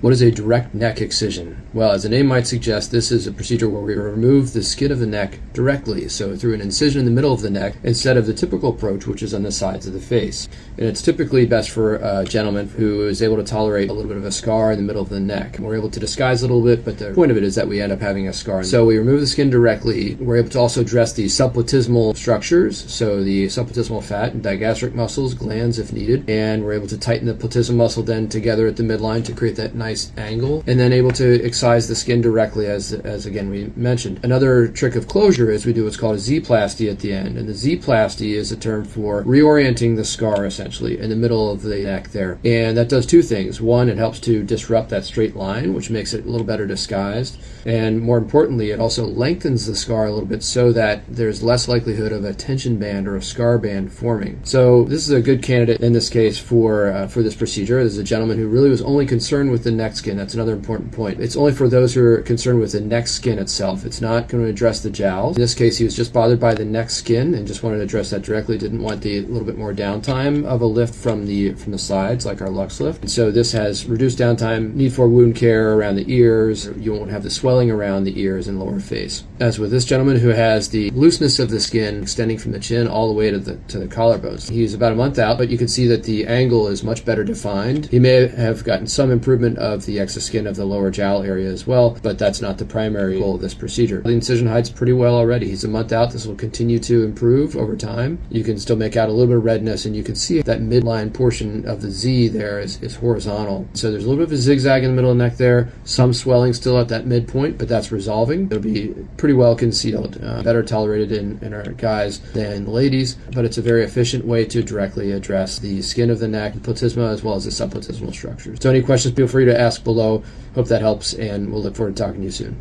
What is a direct neck excision? Well, as the name might suggest, this is a procedure where we remove the skin of the neck directly, so through an incision in the middle of the neck, instead of the typical approach, which is on the sides of the face. And it's typically best for a gentleman who is able to tolerate a little bit of a scar in the middle of the neck. We're able to disguise a little bit, but the point of it is that we end up having a scar. So we remove the skin directly. We're able to also address the subplatysmal structures, so the subplatysmal fat and digastric muscles, glands if needed, and we're able to tighten the platysmal muscle then together at the midline to create that nice angle, and then able to excise the skin directly, as again we mentioned. Another trick of closure is we do what's called a Z-plasty at the end, and the Z-plasty is a term for reorienting the scar essentially in the middle of the neck there, and that does two things. One, it helps to disrupt that straight line, which makes it a little better disguised, and more importantly, it also lengthens the scar a little bit so that there's less likelihood of a tension band or a scar band forming. So this is a good candidate in this case for this procedure. This is a gentleman who really was only concerned with the neck skin. That's another important point. It's only for those who are concerned with the neck skin itself. It's not going to address the jowls. In this case, he was just bothered by the neck skin and just wanted to address that directly. Didn't want the little bit more downtime of a lift from the sides, like our Lux lift. And so this has reduced downtime, need for wound care around the ears. You won't have the swelling around the ears and lower face. As with this gentleman who has the looseness of the skin extending from the chin all the way to the collarbones. He's about a month out, but you can see that the angle is much better defined. He may have gotten some improvement of the excess skin of the lower jowl area as well, but that's not the primary goal of this procedure. The incision hides pretty well already. He's a month out. This will continue to improve over time. You can still make out a little bit of redness, and you can see that midline portion of the Z there is horizontal. So there's a little bit of a zigzag in the middle of the neck there, some swelling still at that midpoint, but that's resolving. It'll be pretty well concealed, better tolerated in our guys than ladies, but it's a very efficient way to directly address the skin of the neck, the platysma, as well as the subplatysmal structures. So any questions, feel free to ask below. Hope that helps, and we'll look forward to talking to you soon.